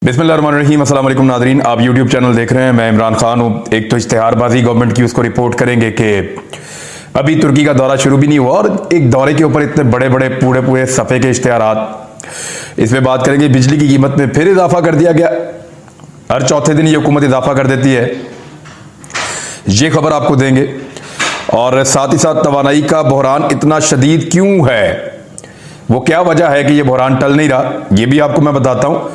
बिस्मिल्लाहिर्रहमानिर्रहीम, अस्सलाम वालेकुम नाज़रीन। आप यूट्यूब चैनल देख रहे हैं, मैं इमरान खान हूँ। एक तो इश्तिहारबाजी गवर्नमेंट की, उसको रिपोर्ट करेंगे कि अभी तुर्की का दौरा शुरू भी नहीं हुआ और एक दौरे के ऊपर इतने बड़े बड़े पूरे पूरे सफ़े के इश्तिहारात। इसमें बात करेंगे बिजली की कीमत में फिर इजाफा कर दिया गया। हर चौथे दिन ये हुकूमत इजाफा कर देती है, ये खबर आपको देंगे। और साथ ही साथ तवानाई का बहरान इतना शदीद क्यों है, वो क्या वजह है कि ये बहरान टल नहीं रहा, ये भी आपको मैं बताता हूँ।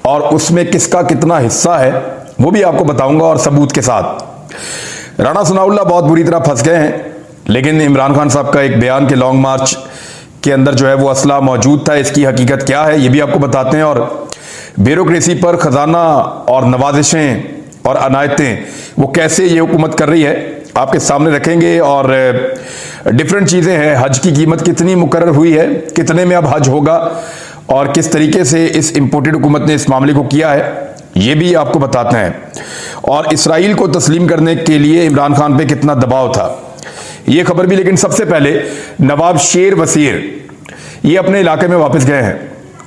और उसमें किसका कितना हिस्सा है वो भी आपको बताऊंगा और सबूत के साथ। राणा सनाउल्लाह बहुत बुरी तरह फंस गए हैं, लेकिन इमरान खान साहब का एक बयान के लॉन्ग मार्च के अंदर जो है वो असला मौजूद था। इसकी हकीकत क्या है ये भी आपको बताते हैं। और ब्यूरोक्रेसी पर खजाना और नवाजिशें और अनायतें वो कैसे ये हुकूमत कर रही है आपके सामने रखेंगे। और डिफरेंट चीज़ें हैं, हज की कीमत कितनी मुकर्रर हुई है, कितने में अब हज होगा और किस तरीके से इस इंपोर्टेड हुकूमत ने इस मामले को किया है ये भी आपको बताते हैं। और इसराइल को तस्लीम करने के लिए इमरान खान पे कितना दबाव था ये खबर भी। लेकिन सबसे पहले नवाब शेर वसीर ये अपने इलाके में वापस गए हैं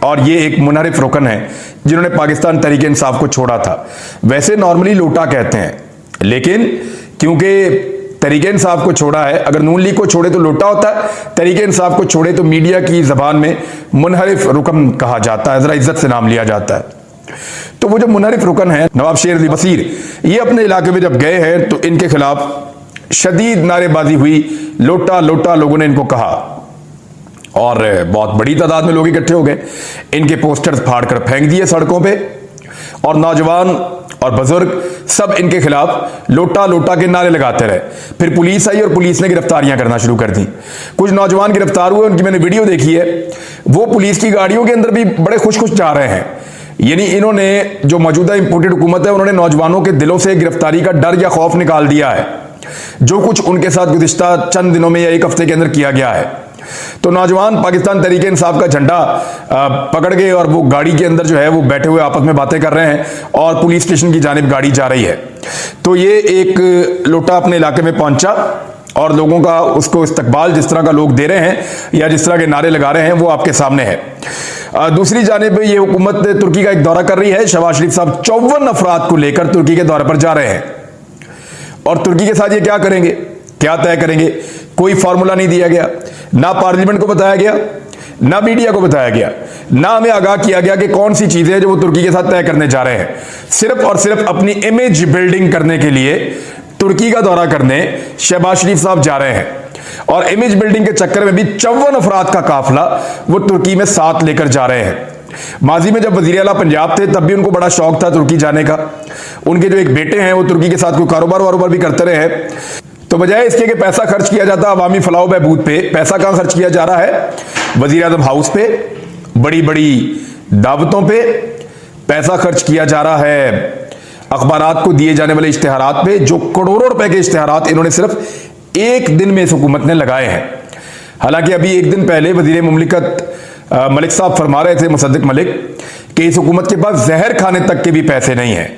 और ये एक मुनहरिफ रुकन है जिन्होंने पाकिस्तान तहरीक इंसाफ को छोड़ा था। वैसे नॉर्मली लोटा कहते हैं, लेकिन क्योंकि तहरीक इंसाफ को छोड़ा है, अगर नून लीग को छोड़े तो लोटा होता है, तहरीक इंसाफ को छोड़े तो मीडिया की जबान में मुनहरिफ रुकन कहा जाता है, जरा इज्जत से नाम लिया जाता है। तो वो जो मुनहरिफ रुकन है नवाब शेर वसीर, ये अपने इलाके में जब गए हैं तो इनके खिलाफ शदीद नारेबाजी हुई, लोटा लोटा लोगों ने इनको कहा और बहुत बड़ी तादाद में लोग इकट्ठे हो गए। इनके पोस्टर्स फाड़कर फेंक दिए सड़कों पे और नौजवान और बुजुर्ग सब इनके खिलाफ लोटा लोटा के नारे लगाते रहे। फिर पुलिस आई और पुलिस ने गिरफ्तारियां करना शुरू कर दी। कुछ नौजवान गिरफ्तार हुए, उनकी मैंने वीडियो देखी है। वो पुलिस की गाड़ियों के अंदर भी बड़े खुश खुश जा रहे हैं। यानी इन्होंने जो मौजूदा इंपोर्टेड हुकूमत है उन्होंने नौजवानों के दिलों से गिरफ्तारी का डर या खौफ निकाल दिया है, जो कुछ उनके साथ गुज़िश्ता चंद दिनों में या एक हफ्ते के अंदर किया गया है। तो नौजवान पाकिस्तान तहरीक इंसाफ का झंडा पकड़ गए और वो गाड़ी के अंदर जो है वो बैठे हुए आपस में बातें कर रहे हैं और पुलिस स्टेशन की जानिब गाड़ी जा रही है। तो ये एक लोटा अपने इलाके में पहुंचा और लोगों का उसको इस्तकबाल जिस तरह का लोग दे रहे हैं या जिस तरह के नारे लगा रहे हैं वो आपके सामने है। दूसरी जानिब ये हुकूमत तुर्की का एक दौरा कर रही है। शहबाज शरीफ साहब 54 अफराद को लेकर तुर्की के दौरे पर जा रहे हैं और तुर्की के साथ ये क्या करेंगे, क्या तय करेंगे, कोई फॉर्मूला नहीं दिया गया, ना पार्लियामेंट को बताया गया, ना मीडिया को बताया गया, ना हमें आगाह किया गया कि कौन सी चीजें हैं जो वो तुर्की के साथ तय करने जा रहे हैं। सिर्फ और सिर्फ अपनी इमेज बिल्डिंग करने के लिए तुर्की का दौरा करने शहबाज शरीफ साहब जा रहे हैं और इमेज बिल्डिंग के चक्कर में भी 54 अफराद का काफिला वो तुर्की में साथ लेकर जा रहे हैं। माजी में जब वजीर आला पंजाब थे तब भी उनको बड़ा शौक था तुर्की जाने का। उनके जो एक बेटे हैं वो तुर्की के साथ कोई कारोबार वारोबार भी करते रहे हैं। तो बजाय इसके कि पैसा खर्च किया जाता अवामी फलाह बहबूद पे, पैसा कहां खर्च किया जा रहा है, वजीर आजम हाउस पे, बड़ी बड़ी दावतों पे पैसा खर्च किया जा रहा है, अखबारात को दिए जाने वाले इश्तिहारात पे, जो करोड़ों रुपए के इश्तिहारात इन्होंने सिर्फ एक दिन में इस हुकूमत ने लगाए हैं। हालांकि अभी एक दिन पहले वजीर मुमलिकत मलिक साहब फरमा रहे थे, मुसद्दिक मलिक, कि इस हुकूमत के पास जहर खाने तक के भी पैसे नहीं है।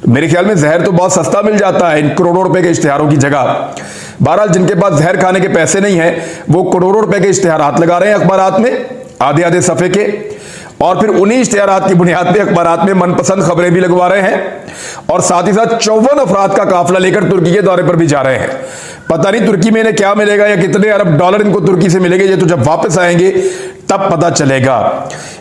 मेरे ख्याल में जहर तो बहुत सस्ता मिल जाता है इन करोड़ों रुपए के इश्तिहारों की जगह। बहरहाल जिनके पास जहर खाने के पैसे नहीं है वो करोड़ों रुपए के इश्तिहारात लगा रहे हैं अखबारात में, आधे आधे सफ़े के, और फिर उन्हीं इश्तिहारात की बुनियाद पे अखबारात में मनपसंद खबरें भी लगवा रहे हैं और साथ ही साथ 54 अफराद का काफिला लेकर तुर्की के दौरे पर भी जा रहे हैं। पता नहीं तुर्की में इन्हें क्या मिलेगा या कितने अरब डॉलर इनको तुर्की से मिलेंगे, ये तो जब वापस आएंगे तब पता चलेगा।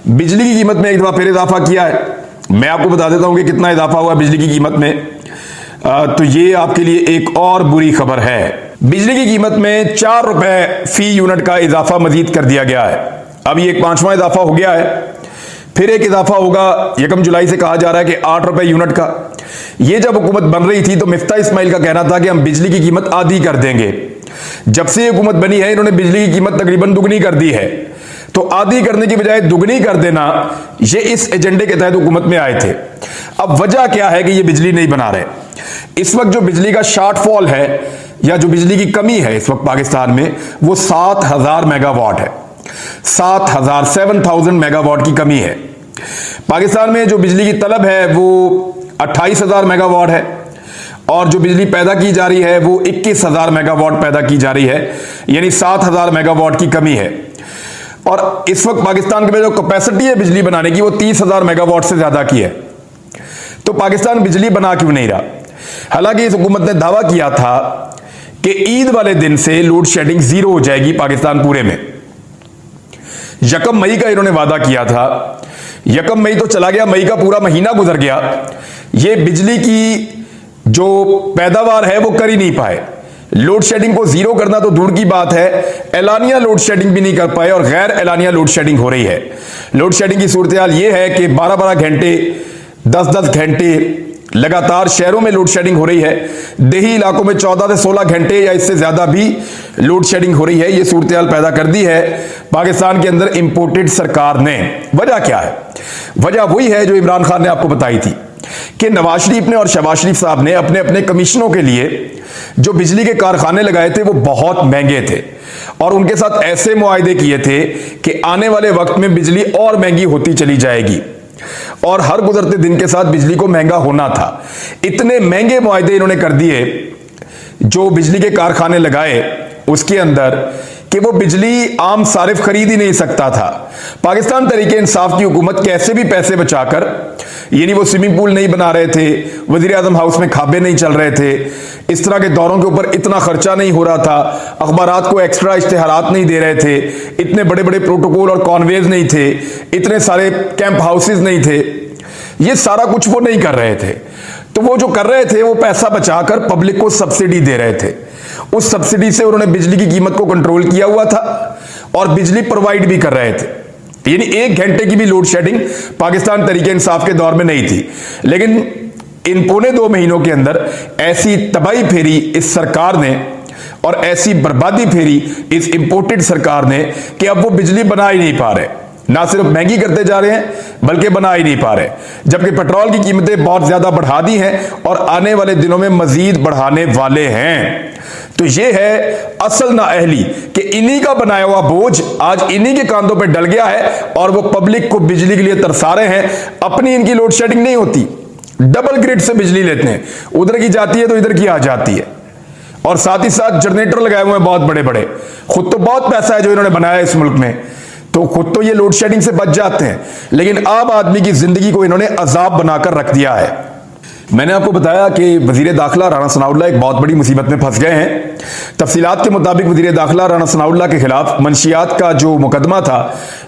बिजली की कीमत में एक दफा फिर इजाफा किया है। मैं आपको बता देता हूं कि कितना इजाफा हुआ बिजली की कीमत में। तो ये आपके लिए एक और बुरी खबर है। बिजली की कीमत में 4 रुपए फी यूनिट का इजाफा मजीद कर दिया गया है। अब ये एक 5वां इजाफा हो गया है, फिर एक इजाफा होगा 1 जुलाई से, कहा जा रहा है कि 8 रुपए यूनिट का। ये जब हुकूमत बन रही थी तो मिफ्ता इस्माइल का कहना था कि हम बिजली की कीमत आधी कर देंगे। जब से हुकूमत बनी है इन्होंने बिजली की कीमत तकरीबन दुगनी कर दी है। तो आधी करने की बजाय दुगनी कर देना, ये इस एजेंडे के तहत हुकूमत में आए थे। अब वजह क्या है कि ये बिजली नहीं बना रहे। इस वक्त जो बिजली का शॉर्टफॉल है या जो बिजली की कमी है इस वक्त पाकिस्तान में वो 7000 मेगावाट है। 7000 मेगावाट की कमी है। पाकिस्तान में जो बिजली की तलब है वो 28,000 मेगावाट है और जो बिजली पैदा की जा रही है वो 21,000 मेगावाट पैदा की जा रही है, यानी 7,000 मेगावाट की कमी है। और इस वक्त पाकिस्तान के जो कैपेसिटी है बिजली बनाने की वो 30,000 मेगावाट से ज्यादा की है। तो पाकिस्तान बिजली बना क्यों नहीं रहा? हालांकि इस हुकूमत ने दावा किया था कि ईद वाले दिन से लोड शेडिंग जीरो हो जाएगी पाकिस्तान पूरे में। 1 मई का इन्होंने वादा किया था। 1 मई तो चला गया, मई का पूरा महीना गुजर गया, ये बिजली की जो पैदावार है वो कर ही नहीं पाए। लोड शेडिंग को जीरो करना तो दूर की बात है, एलानिया लोड शेडिंग भी नहीं कर पाए और गैर एलानिया लोड शेडिंग हो रही है। लोड शेडिंग की सूरत हाल ये है कि 12-12 घंटे, 10-10 घंटे लगातार शहरों में लोड शेडिंग हो रही है। देही इलाकों में 14 से 16 घंटे या इससे ज्यादा भी लोड शेडिंग हो रही है। यह सूरत हाल पैदा कर दी है पाकिस्तान के अंदर इंपोर्टेड सरकार ने। वजह क्या है? वजह वही है जो इमरान खान ने आपको बताई थी कि नवाज शरीफ ने और शहबाज शरीफ साहब ने अपने अपने कमीशनों के लिए जो बिजली के कारखाने लगाए थे वो बहुत महंगे थे और उनके साथ ऐसे मुआहदे किए थे कि आने वाले वक्त में बिजली और महंगी होती चली जाएगी और हर गुजरते दिन के साथ बिजली को महंगा होना था। इतने महंगे मुआहदे इन्होंने कर दिए जो बिजली के कारखाने लगाए उसके अंदर कि वो बिजली आम सारिफ खरीद ही नहीं सकता था। पाकिस्तान तहरीक इंसाफ की हुकूमत कैसे भी पैसे बचाकर, यानी वो स्विमिंग पूल नहीं बना रहे थे, वजीर आजम हाउस में खाबे नहीं चल रहे थे, इस तरह के दौरों के ऊपर इतना खर्चा नहीं हो रहा था, अखबारात को एक्स्ट्रा इश्तेहारात नहीं दे रहे थे, इतने बड़े बड़े प्रोटोकॉल और कॉन्वेज नहीं थे, इतने सारे कैंप हाउसेज नहीं थे, ये सारा कुछ वो नहीं कर रहे थे। तो वो जो कर रहे थे वो पैसा बचाकर पब्लिक को सब्सिडी दे रहे थे। उस सब्सिडी से उन्होंने बिजली की कीमत को कंट्रोल किया हुआ था और बिजली प्रोवाइड भी कर रहे थे, यानी 1 घंटे की भी लोड शेडिंग पाकिस्तान तहरीके इंसाफ के दौर में नहीं थी। लेकिन इन 1.25 महीनों के अंदर ऐसी तबाही फेरी इस सरकार ने और ऐसी बर्बादी फेरी इस इंपोर्टेड सरकार ने कि अब वो बिजली बना ही नहीं पा रहे। ना सिर्फ महंगी करते जा रहे हैं बल्कि बना ही नहीं पा रहे, जबकि पेट्रोल की कीमतें बहुत ज्यादा बढ़ा दी हैं और आने वाले दिनों में मजीद बढ़ाने वाले हैं। तो ये है असल नाअहली कि इन्हीं का बनाया हुआ बोझ आज इन्हीं के कांधों पे डल गया है और वो पब्लिक को बिजली के लिए तरसा रहे हैं। अपनी इनकी लोड शेडिंग नहीं होती, डबल ग्रिड से बिजली लेते हैं, उधर की जाती है तो इधर की आ जाती है और साथ ही साथ जनरेटर लगाए हुए हैं बहुत बड़े बड़े। खुद तो बहुत पैसा है जो इन्होंने बनाया इस मुल्क में, तो खुद तो ये लोड शेडिंग से बच जाते हैं, लेकिन आम आदमी की जिंदगी को इन्होंने अजाब बनाकर रख दिया है। मैंने आपको बताया कि वजीर दाखिला राणा सनाउल्लाह एक बहुत बड़ी मुसीबत में फंस गए हैं। तफसीलात के मुताबिक वजीर दाखिला राणा सनाउल्लाह के खिलाफ मंशियात का जो मुकदमा था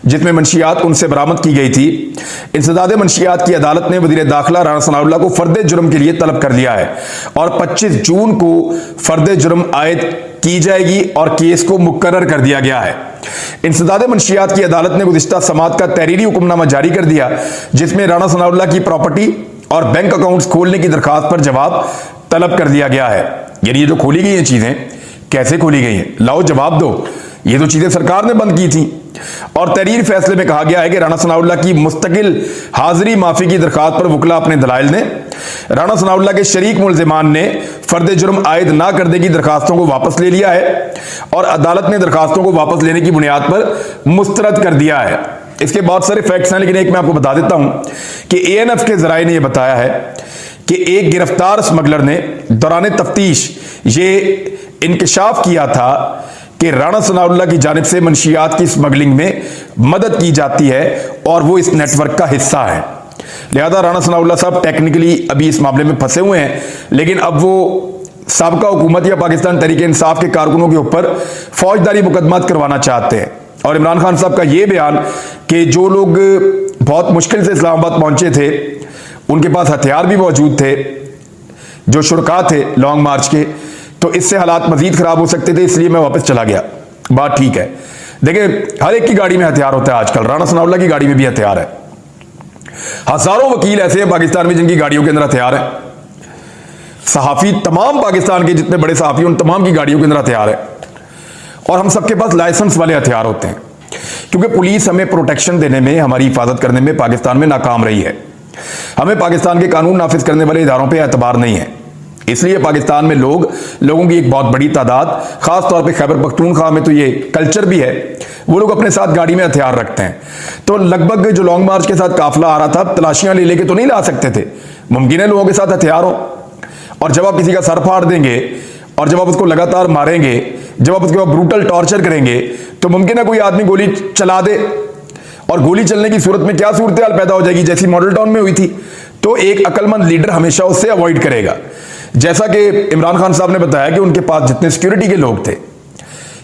जिसमें मंशियात उनसे बरामद की गई थी, इंसदाद मंशियात की अदालत ने वजीर दाखिला राणा सनाउल्लाह को फर्द जुर्म के लिए तलब कर लिया है और 25 जून को फर्द जुर्म आयद की जाएगी और केस को मुकर्रर कर दिया गया है। इंसदाद मंशियात की अदालत ने गुज़िश्ता समात का तहरीरी हुक्मनामा जारी कर दिया जिसमें राणा सनाउल्लाह की प्रॉपर्टी और बैंक अकाउंट्स खोलने की दरखास्त पर जवाब तलब कर दिया गया है। यानी ये जो खोली गई हैं चीजें कैसे खोली गई हैं, लाओ जवाब दो। ये तो चीजें सरकार ने बंद की थी और तहरीर फैसले में कहा गया है कि राणा सनाउल्लाह की मुस्तकिल हाजिरी माफी की दरखास्त पर वकला अपने दलाइल ने राणा सनाउल्लाह के शरीक मुल्जिमान ने फर्द जुर्म आयद ना करने की दरखास्तों को वापस ले लिया है और अदालत ने दरखास्तों को वापस लेने की बुनियाद पर मुस्तरद कर दिया है। इसके बहुत सारे फैक्ट्स हैं, लेकिन एक मैं आपको बता देता हूं कि एएनएफ के जराये ने यह बताया है कि एक गिरफ्तार स्मगलर ने दौरान तफ्तीश ये इंकशाफ किया था कि राणा सनाउल्लाह की जानिब से मंशियात की स्मगलिंग में मदद की जाती है और वो इस नेटवर्क का हिस्सा है। लिहाजा राणा सनाउल्लाह साहब टेक्निकली अभी इस मामले में फंसे हुए हैं, लेकिन अब वो साबका हुकूमत या पाकिस्तान तहरीक इंसाफ के कारकुनों के ऊपर फौजदारी मुकदमात करवाना चाहते हैं। और इमरान खान साहब का यह बयान कि जो लोग बहुत मुश्किल से इस्लामाबाद पहुंचे थे उनके पास हथियार भी मौजूद थे, जो शुरका थे लॉन्ग मार्च के, तो इससे हालात मजीद खराब हो सकते थे, इसलिए मैं वापस चला गया। बात ठीक है। देखिए, हर एक की गाड़ी में हथियार होता है आजकल, राणा सनाउल्लाह की गाड़ी में भी हथियार है। हजारों वकील ऐसे हैं पाकिस्तान में जिनकी गाड़ियों के अंदर हथियार है। सहाफी, तमाम पाकिस्तान के जितने बड़े सहाफी उन तमाम की गाड़ियों के अंदर हथियार है और हम सबके पास लाइसेंस वाले हथियार होते हैं, क्योंकि पुलिस हमें प्रोटेक्शन देने में, हमारी हिफाजत करने में पाकिस्तान में नाकाम रही है। हमें पाकिस्तान के कानून नाफिज करने वाले इदारों पे एतबार नहीं है, इसलिए पाकिस्तान में लोगों की एक बहुत बड़ी तादाद, खास तौर पे खैबर पख्तूनख्वा में तो ये कल्चर भी है, वो लोग अपने साथ गाड़ी में हथियार रखते हैं। तो लगभग जो लॉन्ग मार्च के साथ काफिला आ रहा था, तलाशियां ले लेके तो नहीं ला सकते थे, मुमकिन है लोगों के साथ हथियार हो, और जब आप किसी का सर फाड़ देंगे और जब आप उसको लगातार मारेंगे, जब आप उसके बाद ब्रूटल टॉर्चर करेंगे, तो मुमकिन है कोई आदमी गोली चला दे और गोली चलने की सूरत में क्या सूरत हाल पैदा हो जाएगी, जैसी मॉडल टाउन में हुई थी। तो एक अक्लमंद लीडर हमेशा उससे अवॉइड करेगा। जैसा कि इमरान खान साहब ने बताया कि उनके पास जितने सिक्योरिटी के लोग थे,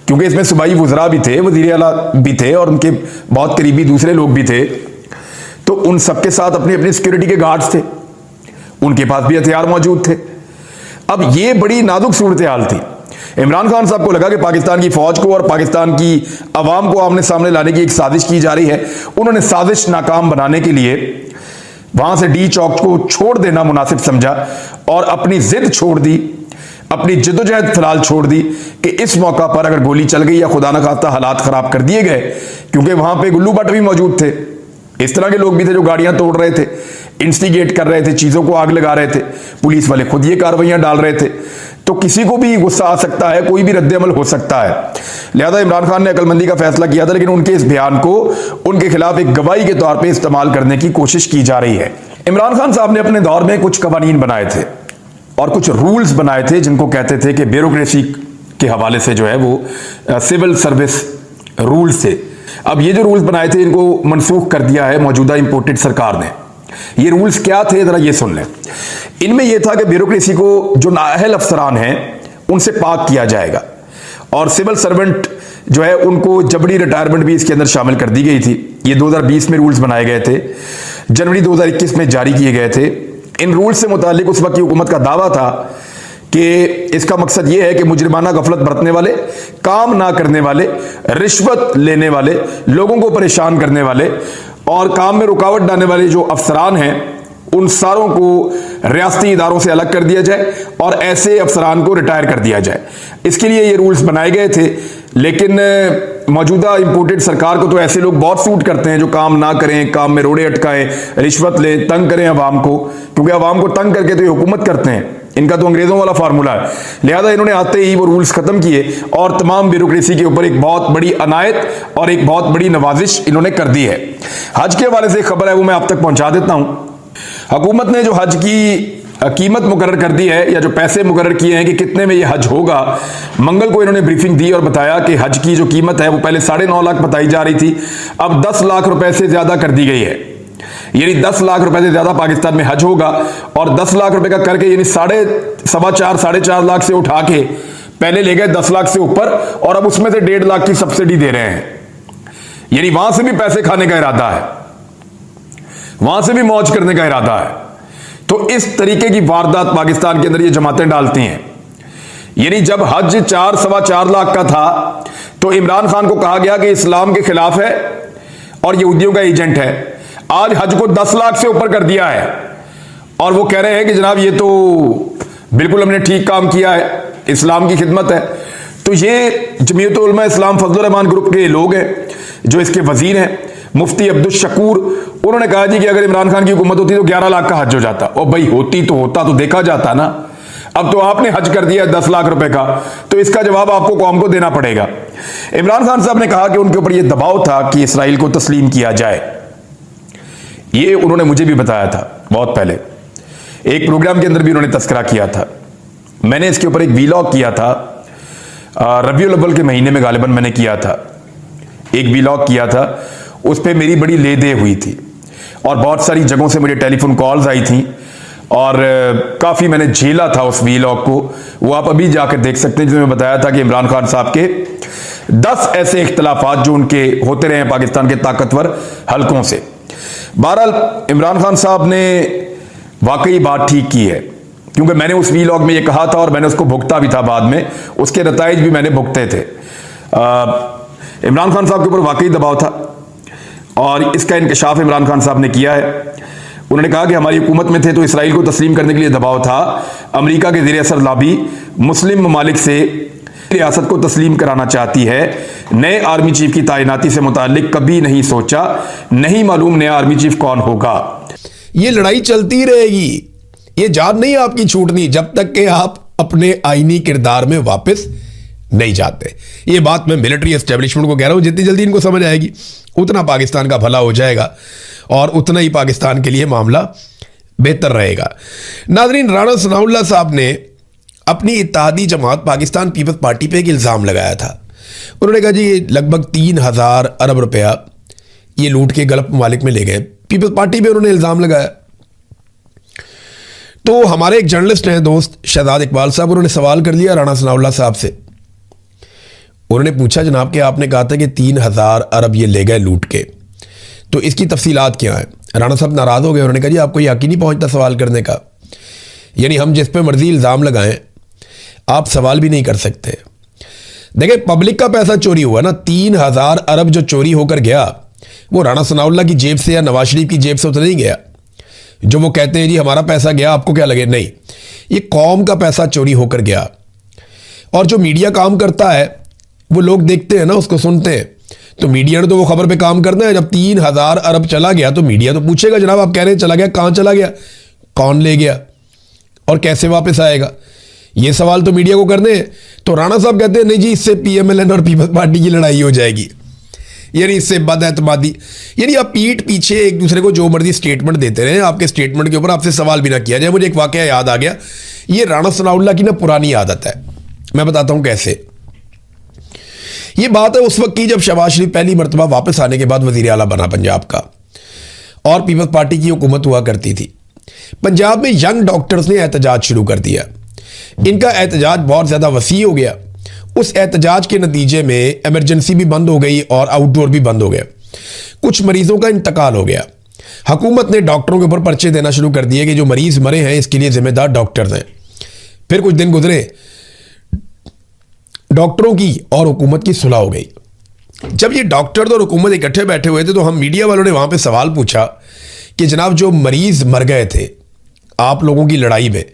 क्योंकि इसमें सूबाई वुज़रा भी थे, वज़ीर आला भी थे और उनके बहुत करीबी दूसरे लोग भी थे, तो उन सबके साथ अपनी अपनी सिक्योरिटी के गार्ड्स थे, उनके पास भी हथियार मौजूद थे। अब ये बड़ी नाजुक सूरत हाल थी। इमरान खान साहब को लगा कि पाकिस्तान की फौज को और पाकिस्तान की अवाम को आमने सामने लाने की एक साजिश की जा रही है। उन्होंने साजिश नाकाम बनाने के लिए वहां से डी चौक को छोड़ देना मुनासिब समझा और अपनी जिद छोड़ दी, अपनी जिद्दोजहद फिलहाल छोड़ दी कि इस मौका पर अगर गोली चल गई या खुदा न खास्ता हालात खराब कर दिए गए, क्योंकि वहां पे गुल्लू भट्ट भी मौजूद थे, इस तरह के लोग भी थे जो गाड़ियां तोड़ रहे थे, इंस्टिगेट कर रहे थे, चीजों को आग लगा रहे थे, पुलिस वाले खुद ये कार्रवाइयां डाल रहे थे, तो किसी को भी गुस्सा आ सकता है, कोई भी रद्द-ए-अमल हो सकता है। लिहाजा इमरान खान ने अकलमंदी का फैसला किया था, लेकिन उनके इस बयान को उनके खिलाफ एक गवाही के तौर पर इस्तेमाल करने की कोशिश की जा रही है। इमरान खान साहब ने अपने दौर में कुछ कवानीन बनाए थे और कुछ रूल्स बनाए थे जिनको कहते थे कि ब्यूरोक्रेसी के हवाले से जो है वो सिविल सर्विस रूल्स थे। अब ये जो रूल्स बनाए थे इनको मनसूख कर दिया है मौजूदा इंपोर्टेड सरकार ने। ये रूल्स क्या थे जरा ये सुन लें। इनमें यह था कि ब्यूरोक्रेसी को जो नाअहल अफसरान हैं उनसे पाक किया जाएगा और सिविल सर्वेंट जो है उनको जबरी रिटायरमेंट भी इसके अंदर शामिल कर दी गई थी। ये 2020 में रूल्स बनाए गए थे, जनवरी 2021 में जारी किए गए थे। इन रूल्स से मुतालिक उस वक्त की हुकूमत का दावा था कि इसका मकसद यह है कि मुजरिमाना गफलत बरतने वाले, काम ना करने वाले, रिश्वत लेने वाले, लोगों को परेशान करने वाले और काम में रुकावट डालने वाले जो अफसरान हैं उन सारों को रियासती इदारों से अलग कर दिया जाए और ऐसे अफसरान को रिटायर कर दिया जाए। इसके लिए ये रूल्स बनाए गए थे, लेकिन मौजूदा इंपोर्टेड सरकार को तो ऐसे लोग बहुत सूट करते हैं जो काम ना करें, काम में रोड़े अटकाएं, रिश्वत लें, तंग करें अवाम को, क्योंकि अवाम को तंग करके तो ये हुकूमत करते हैं। इनका तो अंग्रेजों वाला फार्मूला है। लिहाजा इन्होंने आते ही वो रूल्स खत्म किए और तमाम ब्यूरोक्रेसी के ऊपर एक बहुत बड़ी अनायत और एक बहुत बड़ी नवाजिश इन्होंने कर दी है। हज के हवाले से खबर है वो मैं आप तक पहुंचा देता हूं। हुकूमत ने जो हज की कीमत मुकर्रर कर दी है या जो पैसे मुकर्रर किए हैं कि कितने में ये हज होगा, मंगल को इन्होंने ब्रीफिंग दी और बताया कि हज की जो कीमत है वो पहले 9.5 लाख बताई जा रही थी, अब 10 लाख रुपए से ज्यादा कर दी गई है। यानी 10 लाख रुपए से ज्यादा पाकिस्तान में हज होगा और 10 लाख रुपए का करके यानी 4.5 लाख से उठा के पहले ले गए 10 लाख से ऊपर और अब उसमें से 1.5 लाख की सब्सिडी दे रहे हैं। यानी वहां से भी पैसे खाने का इरादा है, वहां से भी मौज करने का इरादा है। तो इस तरीके की वारदात पाकिस्तान के अंदर ये जमातें डालती हैं। यानी जब हज 4-4.25 लाख का था तो इमरान खान को कहा गया कि इस्लाम के खिलाफ है और यहूदियों का एजेंट है। आज हज को 10 लाख से ऊपर कर दिया है और वो कह रहे हैं कि जनाब ये तो बिल्कुल हमने ठीक काम किया है, इस्लाम की खिदमत है। तो ये जमीयत उलमा इस्लाम फजल रहमान ग्रुप के लोग हैं जो इसके वजीर हैं, मुफ्ती अब्दुल शकूर। उन्होंने कहा जी कि अगर इमरान खान की हुकूमत होती तो 11 लाख का हज हो जाता। और भाई होती तो होता तो देखा जाता ना। अब तो आपने हज कर दिया 10 लाख रुपए का, तो इसका जवाब आपको कौम को देना पड़ेगा। इमरान खान साहब ने कहा कि उनके ऊपर यह दबाव था कि इसराइल को तस्लीम किया जाए। ये उन्होंने मुझे भी बताया था बहुत पहले, एक प्रोग्राम के अंदर भी उन्होंने तस्करा किया था। मैंने इसके ऊपर एक वीलॉग किया था, रबीउल अव्वल के महीने में गालिबन मैंने किया था, एक वीलॉग किया था। उस पर मेरी बड़ी ले दे हुई थी और बहुत सारी जगहों से मुझे टेलीफोन कॉल्स आई थी और काफ़ी मैंने झेला था उस वीलॉग को। वो आप अभी जाकर देख सकते हैं, जिसमें मैं बताया था कि इमरान खान साहब के 10 ऐसे इख्तलाफात जो उनके होते रहे पाकिस्तान के ताकतवर हलकों से। बहरहाल इमरान खान साहब ने वाकई बात ठीक की है, क्योंकि मैंने उस वीलॉग में ये कहा था और मैंने उसको भुगता भी था, बाद में उसके नताइज भी मैंने भुगते थे। इमरान खान साहब के ऊपर वाकई दबाव था और इसका इंकशाफ इमरान खान साहब ने किया है। उन्होंने कहा कि हमारी हुकूमत में थे तो इसराइल को तस्लीम करने के लिए दबाव था। अमेरिका के ज़ेर असर लॉबी मुस्लिम ममालिक से रियासत को तस्लीम कराना चाहती है। नए आर्मी चीफ की तैनाती से मुतालिक कभी नहीं सोचा, नहीं मालूम नया आर्मी चीफ कौन होगा। ये लड़ाई चलती रहेगी, ये जान नहीं आपकी छूटनी जब तक कि आप अपने आईनी किरदार में वापस नहीं जाते। ये बात मैं मिलिट्री एस्टेब्लिशमेंट को कह रहा हूं, जितनी जल्दी इनको समझ आएगी उतना पाकिस्तान का भला हो जाएगा और उतना ही पाकिस्तान के लिए मामला बेहतर रहेगा। नाजरीन, राणा सनाउल्लाह साहब ने अपनी इत्तेहादी जमात पाकिस्तान पीपल्स पार्टी पे एक इल्ज़ाम लगाया था। उन्होंने कहा जी ये लगभग 3000 अरब रुपया ये लूट के गल्फ ममालिक में ले गए। पीपल्स पार्टी पे उन्होंने इल्ज़ाम लगाया। तो हमारे एक जर्नलिस्ट हैं दोस्त शहजाद इकबाल साहब, उन्होंने सवाल कर लिया राणा सनाउल्लाह साहब से। उन्होंने पूछा जनाब कि आपने कहा था कि 3,000 अरब ये ले गए लूट के, तो इसकी तफसीलात क्या है? राणा साहब नाराज़ हो गए। उन्होंने कहा जी आपको यकीन ही नहीं पहुंचता सवाल करने का, यानी हम जिस पे मर्जी इल्ज़ाम लगाएं आप सवाल भी नहीं कर सकते। देखिए पब्लिक का पैसा चोरी हुआ ना, 3,000 अरब जो चोरी होकर गया वो राणा सनाउल्लाह की जेब से या नवाज शरीफ की जेब से तो नहीं गया। जो वो कहते हैं जी हमारा पैसा गया, आपको क्या लगे, नहीं, ये कौम का पैसा चोरी होकर गया। और जो मीडिया काम करता है वो लोग देखते हैं ना, उसको सुनते हैं, तो मीडिया ने तो वो खबर पे काम करना है। जब 3,000 अरब चला गया तो मीडिया तो पूछेगा जनाब आप कह रहे हैं चला गया, कहाँ चला गया, कौन ले गया और कैसे वापस आएगा, ये सवाल तो मीडिया को करने हैं। तो राणा साहब कहते हैं नहीं जी इससे PMLN और पीपल्स पार्टी की लड़ाई हो जाएगी, यानी इससे बदएतमादी, यानी आप पीठ पीछे एक दूसरे को जो मर्जी स्टेटमेंट देते रहे, आपके स्टेटमेंट के ऊपर आपसे सवाल भी ना किया जाए। मुझे एक वाकया याद आ गया, ये राणा सनाउल्लाह की ना पुरानी आदत है, मैं बताता हूं कैसे। ये बात है उस वक्त की जब शहबाज शरीफ पहली मरतबा वापस आने के बाद वजीर आला बना पंजाब का और पीपल्स पार्टी की हुकूमत हुआ करती थी। पंजाब में यंग डॉक्टर्स ने एहतजाज शुरू कर दिया। इनका एहतजाज बहुत ज़्यादा वसी हो गया। उस एहतजाज के नतीजे में इमरजेंसी भी बंद हो गई और आउटडोर भी बंद हो गया। कुछ मरीजों का इंतकाल हो गया। हुकूमत ने डॉक्टरों के ऊपर पर्चे देना शुरू कर दिए कि जो मरीज मरे हैं इसके लिए जिम्मेदार डॉक्टर्स हैं। फिर कुछ दिन गुजरे, डॉक्टरों की और हुकूमत की सुलह हो गई। जब ये डॉक्टर और हुकूमत इकट्ठे बैठे हुए थे तो हम मीडिया वालों ने वहां पे सवाल पूछा कि जनाब जो मरीज मर गए थे आप लोगों की लड़ाई में,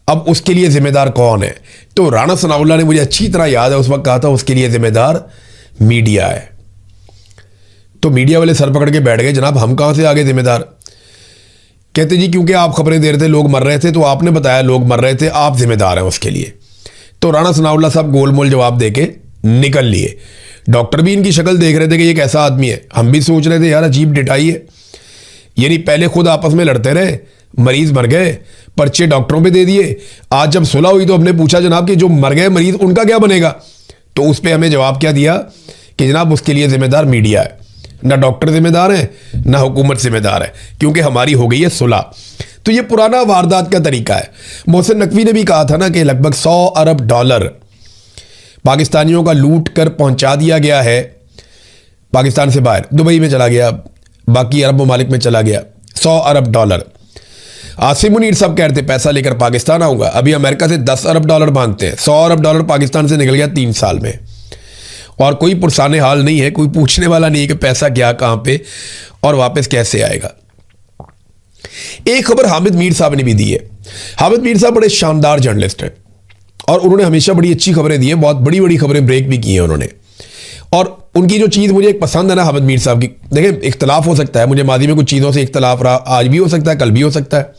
अब उसके लिए जिम्मेदार कौन है? तो राणा सनाउल्लाह ने, मुझे अच्छी तरह याद है, उस वक्त कहा था उसके लिए जिम्मेदार मीडिया है। तो मीडिया वाले सर पकड़ के बैठ गए, जनाब हम कहां से आगे जिम्मेदार? कहते जी क्योंकि आप खबरें दे रहे थे लोग मर रहे थे, तो आपने बताया लोग मर रहे थे, आप जिम्मेदार हैं उसके लिए। तो राणा सनाउल्लाह साहब गोलमोल जवाब देके निकल लिए। डॉक्टर भी इनकी शक्ल देख रहे थे कि ये कैसा आदमी है। हम भी सोच रहे थे यार अजीब डिटाई है, यानी पहले खुद आपस में लड़ते रहे, मरीज मर गए, पर्चे डॉक्टरों पे दे दिए, आज जब सुलह हुई तो हमने पूछा जनाब कि जो मर गए मरीज उनका क्या बनेगा? तो उस पर हमें जवाब क्या दिया कि जनाब उसके लिए जिम्मेदार मीडिया है, ना डॉक्टर जिम्मेदार है ना हुकूमत जिम्मेदार है, क्योंकि हमारी हो गई है सुलह। तो ये पुराना वारदात का तरीका है। मोहसिन नकवी ने भी कहा था ना कि लगभग 100 अरब डॉलर पाकिस्तानियों का लूट कर पहुंचा दिया गया है पाकिस्तान से बाहर, दुबई में चला गया, बाकी अरब ममालिक में चला गया, 100 अरब डॉलर। आसिम मुनीर साहब कह रहे थे पैसा लेकर पाकिस्तान आऊंगा, अभी अमेरिका से 10 अरब डॉलर मांगते हैं। 100 अरब डॉलर पाकिस्तान से निकल गया 3 साल में, और कोई पुरसाने हाल नहीं है, कोई पूछने वाला नहीं है कि पैसा गया कहां पे और वापस कैसे आएगा। एक खबर हामिद मीर साहब ने भी दी है। हामिद मीर साहब बड़े शानदार जर्नलिस्ट हैं और उन्होंने हमेशा बड़ी अच्छी खबरें दी हैं, बहुत बड़ी बड़ी खबरें ब्रेक भी की हैं उन्होंने। और उनकी जो चीज़ मुझे एक पसंद है ना हामिद मीर साहब की, देखिए इख्तलाफ हो सकता है, मुझे माजी में कुछ चीज़ों से इख्तलाफ रहा, आज भी हो सकता है, कल भी हो सकता है,